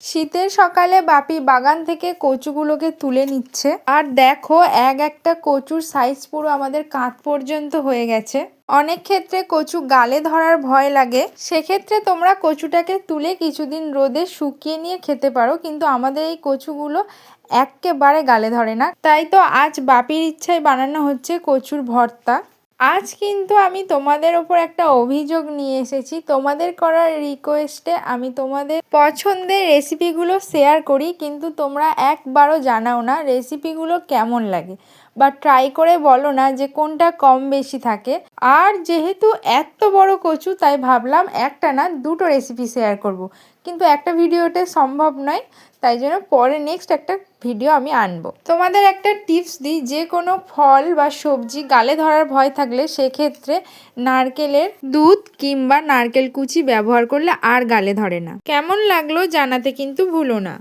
শীতের সকালে বাপি বাগান থেকে কচুগুলোকে তুলে নিচ্ছে। আর দেখো একটা কচুর সাইজ পুরো আমাদের কাঁধ পর্যন্ত হয়ে গেছে। অনেক ক্ষেত্রে কচু গালে ধরার ভয় লাগে, সেক্ষেত্রে তোমরা কচুটাকে তুলে কিছুদিন রোদে শুকিয়ে নিয়ে খেতে পারো, কিন্তু আমাদের এই কচুগুলো একেবারে গালে ধরে না। তাই তো আজ বাপির ইচ্ছায় বানানো হচ্ছে কচুর ভর্তা। আজ কিন্তু আমি তোমাদের ওপর একটা অভিযোগ নিয়ে এসেছি। তোমাদের করা রিকোয়েস্টে আমি তোমাদের পছন্দের রেসিপিগুলো শেয়ার করি, কিন্তু তোমরা একবারও জানাও না রেসিপিগুলো কেমন লাগে, বা ট্রাই করে বলো না যে কোনটা কম বেশি থাকে। আর যেহেতু এত বড় কচু, তাই ভাবলাম একটা না দুটো রেসিপি শেয়ার করব, কিন্তু একটা ভিডিওতে সম্ভব নয়, তাই জন্য পরে নেক্সট একটা ভিডিও আমি আনবো। তোমাদের একটা টিপস দিই, যে কোনো ফল বা সবজি গালে ধরার ভয় থাকলে সেক্ষেত্রে নারকেলের দুধ কিংবা নারকেল কুচি ব্যবহার করলে আর গালে ধরে না। কেমন লাগলো জানাতে কিন্তু ভুলো না।